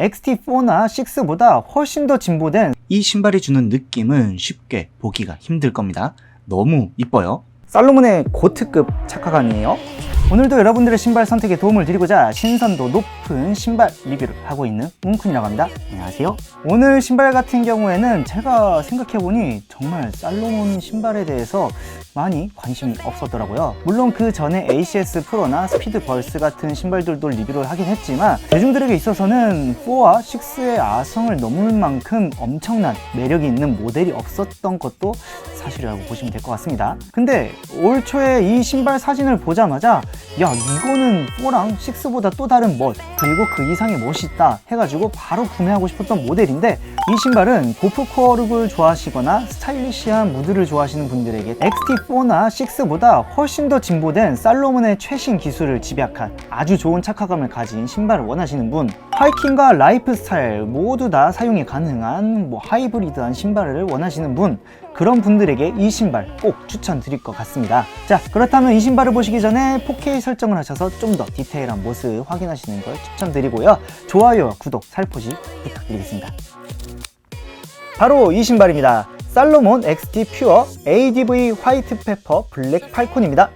XT4나 6보다 훨씬 더 진보된 이 신발이 주는 느낌은 쉽게 보기가 힘들 겁니다. 너무 이뻐요. 살로몬의 고트급 착화감이에요. 오늘도 여러분들의 신발 선택에 도움을 드리고자 신선도 높은 신발 리뷰를 하고 있는 뭉쿤이라고 합니다. 안녕하세요. 오늘 신발 같은 경우에는 제가 생각해보니 정말 살로몬 신발에 대해서 많이 관심이 없었더라고요. 물론 그 전에 ACS 프로나 스피드 벌스 같은 신발들도 리뷰를 하긴 했지만 대중들에게 있어서는 4와 6의 아성을 넘을 만큼 엄청난 매력이 있는 모델이 없었던 것도 사실이라고 보시면 될 것 같습니다. 근데 올 초에 이 신발 사진을 보자마자 야, 이거는 4랑 6보다 또 다른 멋, 그리고 그 이상의 멋이 있다 해가지고 바로 구매하고 싶었던 모델인데, 이 신발은 고프코어룩을 좋아하시거나 스타일리시한 무드를 좋아하시는 분들에게 XT4나 6보다 훨씬 더 진보된 살로몬의 최신 기술을 집약한 아주 좋은 착화감을 가진 신발을 원하시는 분, 하이킹과 라이프 스타일 모두 다 사용이 가능한 하이브리드한 신발을 원하시는 분, 그런 분들에게 이 신발 꼭 추천드릴 것 같습니다. 자, 그렇다면 이 신발을 보시기 전에 4K 설정을 하셔서 좀 더 디테일한 모습 확인하시는 걸 추천드리고요. 좋아요와 구독 살포시 부탁드리겠습니다. 바로 이 신발입니다. 살로몬 XT 퓨어 ADV 화이트 페퍼 블랙 팔콘입니다.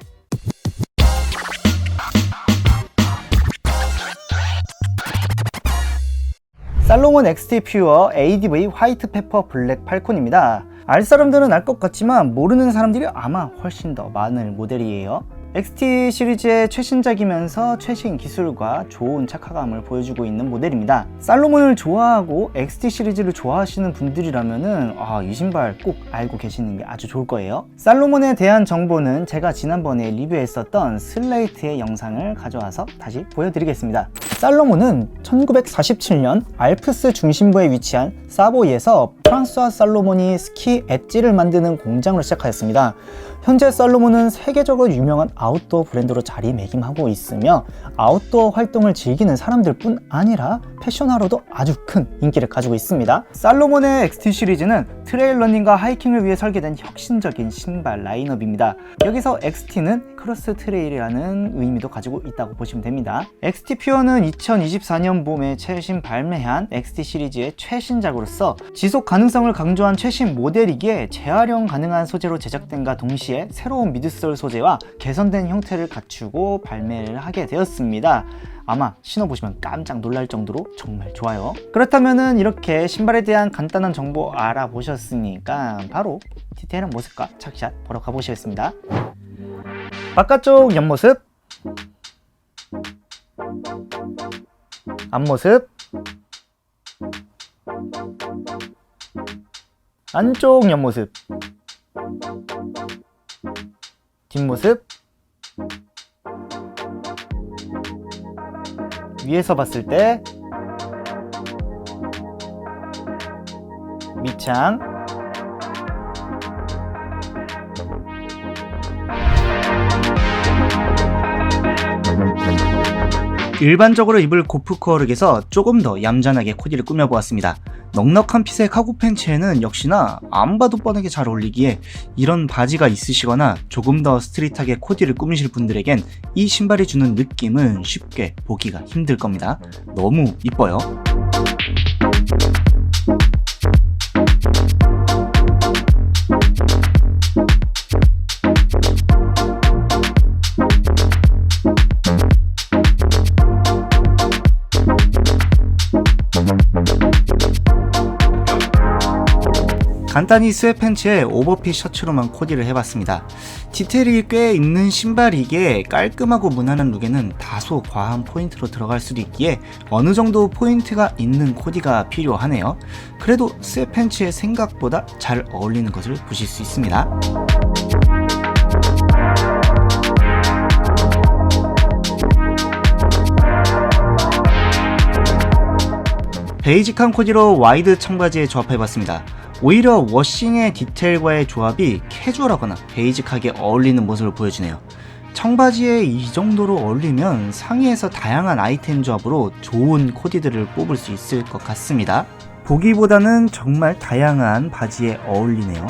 살로몬 XT 퓨어 ADV 화이트 페퍼 블랙 팔콘입니다. 알 사람들은 알 것 같지만 모르는 사람들이 아마 훨씬 더 많을 모델이에요. XT 시리즈의 최신작이면서 최신 기술과 좋은 착화감을 보여주고 있는 모델입니다. 살로몬을 좋아하고 XT 시리즈를 좋아하시는 분들이라면은 이 신발 꼭 알고 계시는 게 아주 좋을 거예요. 살로몬에 대한 정보는 제가 지난번에 리뷰했었던 슬레이트의 영상을 가져와서 다시 보여드리겠습니다. 살로몬은 1947년 알프스 중심부에 위치한 사보이에서 프랑스와 살로몬이 스키 엣지를 만드는 공장으로 시작하였습니다. 현재 살로몬은 세계적으로 유명한 아웃도어 브랜드로 자리매김하고 있으며 아웃도어 활동을 즐기는 사람들뿐 아니라 패션화로도 아주 큰 인기를 가지고 있습니다. 살로몬의 XT 시리즈는 트레일 러닝과 하이킹을 위해 설계된 혁신적인 신발 라인업입니다. 여기서 XT는 크로스 트레일이라는 의미도 가지고 있다고 보시면 됩니다. XT 퓨어는 2024년 봄에 최신 발매한 XT 시리즈의 최신작으로서 지속 가능성을 강조한 최신 모델이기에 재활용 가능한 소재로 제작된과 동시에 새로운 미드솔 소재와 개선된 형태를 갖추고 발매를 하게 되었습니다. 아마 신어보시면 깜짝 놀랄 정도로 정말 좋아요. 그렇다면은 이렇게 신발에 대한 간단한 정보 알아보셨으니까 바로 디테일한 모습과 착샷 보러 가보시겠습니다. 바깥쪽 옆모습, 앞모습, 안쪽 옆모습, 뒷모습, 위에서 봤을 때 밑창, 일반적으로 입을 고프코어룩에서 조금 더 얌전하게 코디를 꾸며보았습니다. 넉넉한 핏의 카고 팬츠에는 역시나 안 봐도 뻔하게 잘 어울리기에 이런 바지가 있으시거나 조금 더 스트릿하게 코디를 꾸미실 분들에겐 이 신발이 주는 느낌은 쉽게 보기가 힘들 겁니다. 너무 이뻐요. 간단히 스웨팬츠에 오버핏 셔츠로만 코디를 해봤습니다. 디테일이 꽤 있는 신발이기에 깔끔하고 무난한 룩에는 다소 과한 포인트로 들어갈 수도 있기에 어느 정도 포인트가 있는 코디가 필요하네요. 그래도 스웨팬츠에 생각보다 잘 어울리는 것을 보실 수 있습니다. 베이직한 코디로 와이드 청바지에 조합해봤습니다. 오히려 워싱의 디테일과의 조합이 캐주얼하거나 베이직하게 어울리는 모습을 보여주네요. 청바지에 이 정도로 어울리면 상의에서 다양한 아이템 조합으로 좋은 코디들을 뽑을 수 있을 것 같습니다. 보기보다는 정말 다양한 바지에 어울리네요.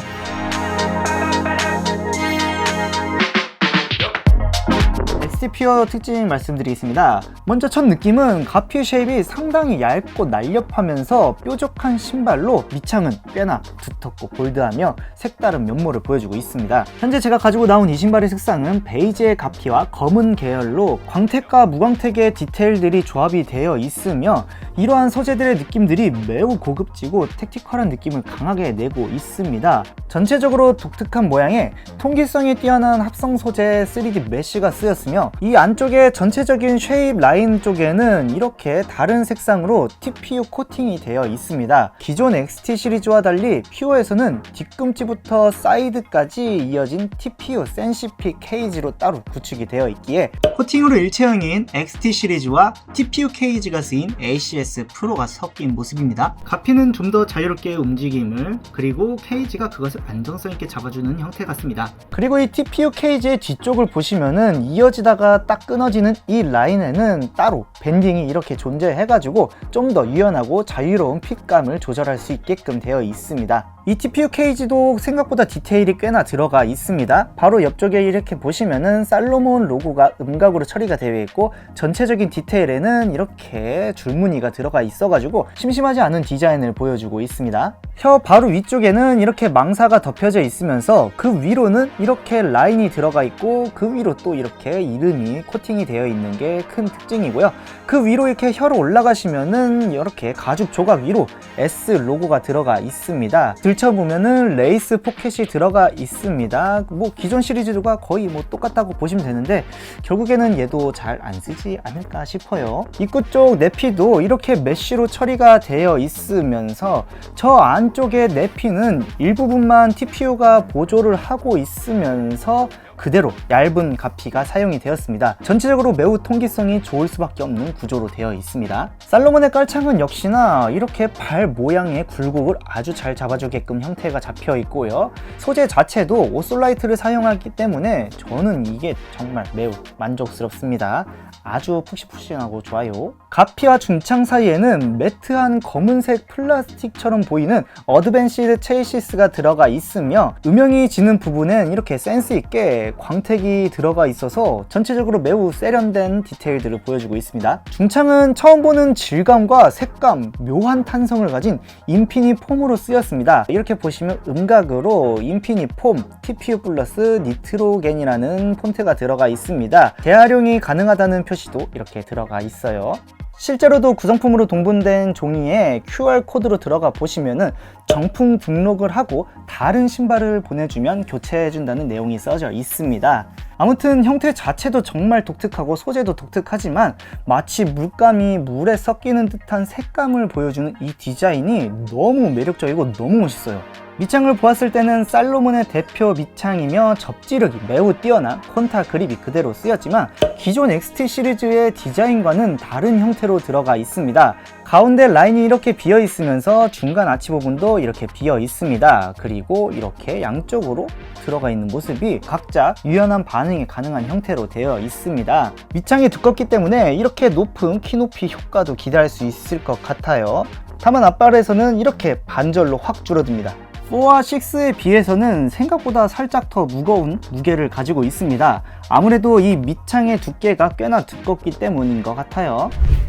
XT 퓨어 특징 말씀드리겠습니다. 먼저 첫 느낌은 가피 쉐입이 상당히 얇고 날렵하면서 뾰족한 신발로 밑창은 꽤나 두텁고 볼드하며 색다른 면모를 보여주고 있습니다. 현재 제가 가지고 나온 이 신발의 색상은 베이지의 가피와 검은 계열로 광택과 무광택의 디테일들이 조합이 되어 있으며 이러한 소재들의 느낌들이 매우 고급지고 택티컬한 느낌을 강하게 내고 있습니다. 전체적으로 독특한 모양의 통기성이 뛰어난 합성 소재 3D 메쉬가 쓰였으며 이 안쪽에 전체적인 쉐입 라인 쪽에는 이렇게 다른 색상으로 TPU 코팅이 되어 있습니다. 기존 XT 시리즈와 달리 퓨어에서는 뒤꿈치부터 사이드까지 이어진 TPU 센시픽 케이지로 따로 구축이 되어 있기에 코팅으로 일체형인 XT 시리즈와 TPU 케이지가 쓰인 ACS 프로가 섞인 모습입니다. 가피는 좀 더 자유롭게 움직임을, 그리고 케이지가 그것을 안정성 있게 잡아주는 형태 같습니다. 그리고 이 TPU 케이지의 뒤쪽을 보시면은 이어지다가 딱 끊어지는 이 라인에는 따로 밴딩이 이렇게 존재해가지고 좀 더 유연하고 자유로운 핏감을 조절할 수 있게끔 되어 있습니다. 이 TPU 케이지도 생각보다 디테일이 꽤나 들어가 있습니다. 바로 옆쪽에 이렇게 보시면은 살로몬 로고가 음각으로 처리가 되어 있고 전체적인 디테일에는 이렇게 줄무늬가 들어가 있어가지고 심심하지 않은 디자인을 보여주고 있습니다. 혀 바로 위쪽에는 이렇게 망사가 덮여져 있으면서 그 위로는 이렇게 라인이 들어가 있고 그 위로 또 이렇게 이름이 코팅이 되어 있는 게 큰 특징이고요. 그 위로 이렇게 혀로 올라가시면은 이렇게 가죽 조각 위로 S 로고가 들어가 있습니다. 들춰보면은 레이스 포켓이 들어가 있습니다. 뭐 기존 시리즈들과 거의 뭐 똑같다고 보시면 되는데 결국에는 얘도 잘 안 쓰지 않을까 싶어요. 입구 쪽 내피도 이렇게 메쉬로 처리가 되어 있으면서 저 안쪽의 내피는 일부분만 TPU가 보조를 하고 있으면서 그대로 얇은 가피가 사용이 되었습니다. 전체적으로 매우 통기성이 좋을 수밖에 없는 구조로 되어 있습니다. 살로몬의 깔창은 역시나 이렇게 발 모양의 굴곡을 아주 잘 잡아주게끔 형태가 잡혀 있고요. 소재 자체도 오솔라이트를 사용하기 때문에 저는 이게 정말 매우 만족스럽습니다. 아주 푹신푹신하고 좋아요. 가피와 중창 사이에는 매트한 검은색 플라스틱처럼 보이는 어드밴시드 체이시스가 들어가 있으며 음영이 지는 부분엔 이렇게 센스 있게 광택이 들어가 있어서 전체적으로 매우 세련된 디테일들을 보여주고 있습니다. 중창은 처음 보는 질감과 색감, 묘한 탄성을 가진 인피니 폼으로 쓰였습니다. 이렇게 보시면 음각으로 인피니 폼 TPU 플러스 니트로겐이라는 폰트가 들어가 있습니다. 재활용이 가능하다는 표시도 이렇게 들어가 있어요. 실제로도 구성품으로 동분된 종이에 QR코드로 들어가 보시면은 정품 등록을 하고 다른 신발을 보내주면 교체해준다는 내용이 써져 있습니다. 아무튼 형태 자체도 정말 독특하고 소재도 독특하지만 마치 물감이 물에 섞이는 듯한 색감을 보여주는 이 디자인이 너무 매력적이고 너무 멋있어요. 밑창을 보았을 때는 살로몬의 대표 밑창이며 접지력이 매우 뛰어난 콘타 그립이 그대로 쓰였지만 기존 XT 시리즈의 디자인과는 다른 형태로 들어가 있습니다. 가운데 라인이 이렇게 비어 있으면서 중간 아치 부분도 이렇게 비어 있습니다. 그리고 이렇게 양쪽으로 들어가 있는 모습이 각자 유연한 반응이 가능한 형태로 되어 있습니다. 밑창이 두껍기 때문에 이렇게 높은 키높이 효과도 기대할 수 있을 것 같아요. 다만 앞발에서는 이렇게 반절로 확 줄어듭니다. 4와 6에 비해서는 생각보다 살짝 더 무거운 무게를 가지고 있습니다. 아무래도 이 밑창의 두께가 꽤나 두껍기 때문인 것 같아요.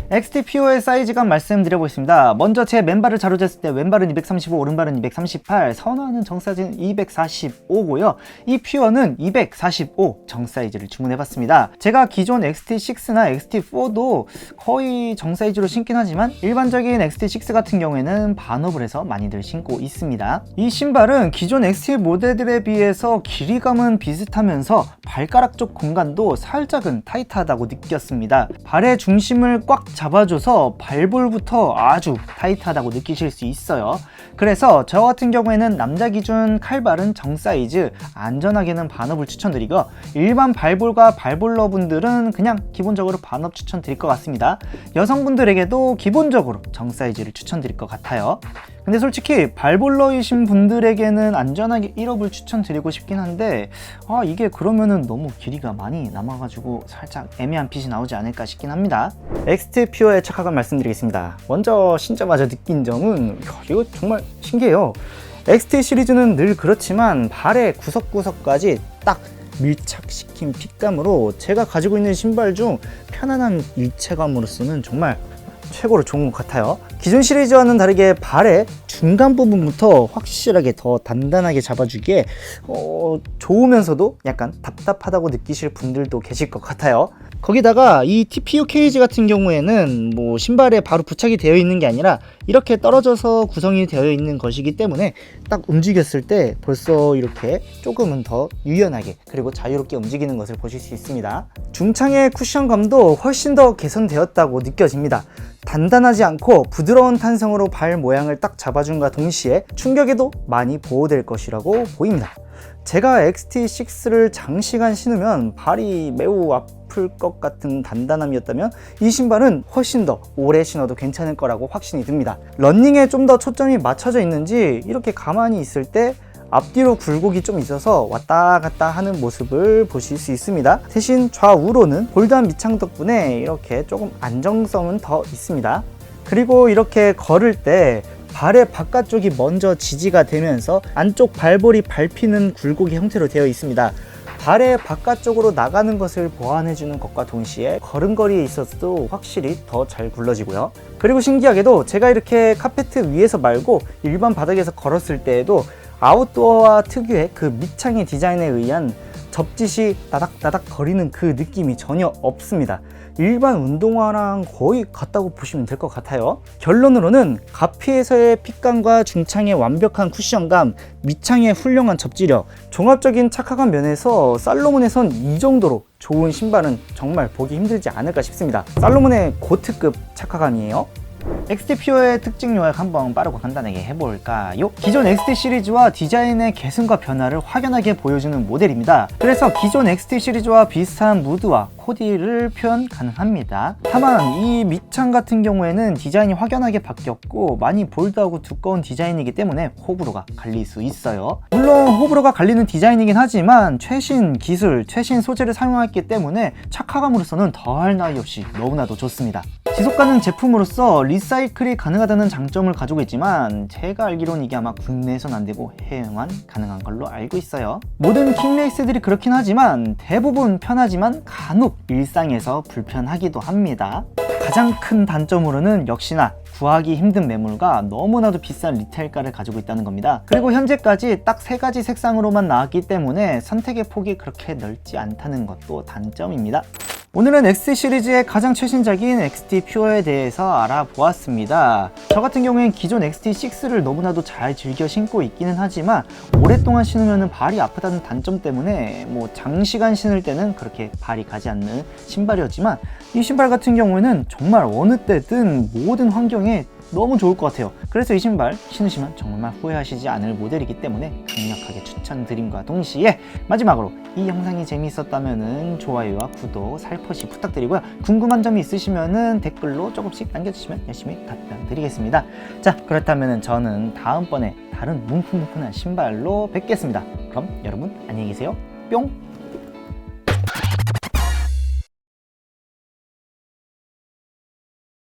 XT 퓨어의 사이즈감 말씀드려보겠습니다. 먼저 제 맨발을 자로 쟀을 때 왼발은 235, 오른발은 238, 선호하는 정사이즈는 245고요. 이 퓨어는 245 정사이즈를 주문해봤습니다. 제가 기존 XT6나 XT4도 거의 정사이즈로 신긴 하지만 일반적인 XT6 같은 경우에는 반업을 해서 많이들 신고 있습니다. 이 신발은 기존 XT 모델들에 비해서 길이감은 비슷하면서 발가락 쪽 공간도 살짝은 타이트하다고 느꼈습니다. 발의 중심을 꽉 잡아줘서 발볼부터 아주 타이트하다고 느끼실 수 있어요. 그래서 저 같은 경우에는 남자 기준 칼발은 정사이즈, 안전하게는 반업을 추천드리고 일반 발볼과 발볼러 분들은 그냥 기본적으로 반업 추천드릴 것 같습니다. 여성분들에게도 기본적으로 정사이즈를 추천드릴 것 같아요. 근데 솔직히 발볼러이신 분들에게는 안전하게 1업을 추천드리고 싶긴 한데 이게 그러면은 너무 길이가 많이 남아가지고 살짝 애매한 핏이 나오지 않을까 싶긴 합니다. XT 퓨어의 착화감 말씀드리겠습니다. 먼저 신자마자 느낀 점은 이거 정말 신기해요. XT 시리즈는 늘 그렇지만 발의 구석구석까지 딱 밀착시킨 핏감으로 제가 가지고 있는 신발 중 편안한 일체감으로서는 정말 최고로 좋은 것 같아요. 기존 시리즈와는 다르게 발의 중간 부분부터 확실하게 더 단단하게 잡아주기에 좋으면서도 약간 답답하다고 느끼실 분들도 계실 것 같아요. 거기다가 이 TPU 케이지 같은 경우에는 뭐 신발에 바로 부착이 되어 있는 게 아니라 이렇게 떨어져서 구성이 되어 있는 것이기 때문에 딱 움직였을 때 벌써 이렇게 조금은 더 유연하게 그리고 자유롭게 움직이는 것을 보실 수 있습니다. 중창의 쿠션감도 훨씬 더 개선되었다고 느껴집니다. 단단하지 않고 부드러운 탄성으로 발 모양을 딱 잡아준과 동시에 충격에도 많이 보호될 것이라고 보입니다. 제가 XT6를 장시간 신으면 발이 매우 아플 것 같은 단단함이었다면 이 신발은 훨씬 더 오래 신어도 괜찮을 거라고 확신이 듭니다. 러닝에 좀 더 초점이 맞춰져 있는지 이렇게 가만히 있을 때 앞뒤로 굴곡이 좀 있어서 왔다 갔다 하는 모습을 보실 수 있습니다. 대신 좌우로는 볼드한 밑창 덕분에 이렇게 조금 안정성은 더 있습니다. 그리고 이렇게 걸을 때 발의 바깥쪽이 먼저 지지가 되면서 안쪽 발볼이 밟히는 굴곡의 형태로 되어 있습니다. 발의 바깥쪽으로 나가는 것을 보완해주는 것과 동시에 걸음걸이에 있어서도 확실히 더 잘 굴러지고요. 그리고 신기하게도 제가 이렇게 카페트 위에서 말고 일반 바닥에서 걸었을 때에도 아웃도어와 특유의 그 밑창의 디자인에 의한 접짓이 따닥따닥 거리는 그 느낌이 전혀 없습니다. 일반 운동화랑 거의 같다고 보시면 될 것 같아요. 결론으로는 가피에서의 핏감과 중창의 완벽한 쿠션감, 밑창의 훌륭한 접지력, 종합적인 착화감 면에서 살로몬에선 이 정도로 좋은 신발은 정말 보기 힘들지 않을까 싶습니다. 살로몬의 고트급 착화감이에요. XT 퓨어의 특징 요약 한번 빠르고 간단하게 해볼까요? 기존 XT 시리즈와 디자인의 개선과 변화를 확연하게 보여주는 모델입니다. 그래서 기존 XT 시리즈와 비슷한 무드와 코디를 표현 가능합니다. 다만 이 밑창 같은 경우에는 디자인이 확연하게 바뀌었고 많이 볼드하고 두꺼운 디자인이기 때문에 호불호가 갈릴 수 있어요. 물론 호불호가 갈리는 디자인이긴 하지만 최신 기술, 최신 소재를 사용했기 때문에 착화감으로서는 더할 나위 없이 너무나도 좋습니다. 지속가능 제품으로서 리사이클이 가능하다는 장점을 가지고 있지만 제가 알기로는 이게 아마 국내에선 안되고 해외만 가능한 걸로 알고 있어요. 모든 킹레이스들이 그렇긴 하지만 대부분 편하지만 간혹 일상에서 불편하기도 합니다. 가장 큰 단점으로는 역시나 구하기 힘든 매물과 너무나도 비싼 리테일가를 가지고 있다는 겁니다. 그리고 현재까지 딱 3가지 색상으로만 나왔기 때문에 선택의 폭이 그렇게 넓지 않다는 것도 단점입니다. 오늘은 XT 시리즈의 가장 최신작인 XT 퓨어에 대해서 알아보았습니다. 저 같은 경우엔 기존 XT6를 너무나도 잘 즐겨 신고 있기는 하지만 오랫동안 신으면 발이 아프다는 단점 때문에 장시간 신을 때는 그렇게 발이 가지 않는 신발이었지만 이 신발 같은 경우에는 정말 어느 때든 모든 환경에 너무 좋을 것 같아요. 그래서 이 신발 신으시면 정말 후회하시지 않을 모델이기 때문에 강력하게 추천드림과 동시에 마지막으로 이 영상이 재미있었다면 좋아요와 구독 살포시 부탁드리고요. 궁금한 점이 있으시면 댓글로 조금씩 남겨주시면 열심히 답변 드리겠습니다. 자, 그렇다면 저는 다음번에 다른 뭉퉁뭉퉁한 신발로 뵙겠습니다. 그럼 여러분 안녕히 계세요. 뿅!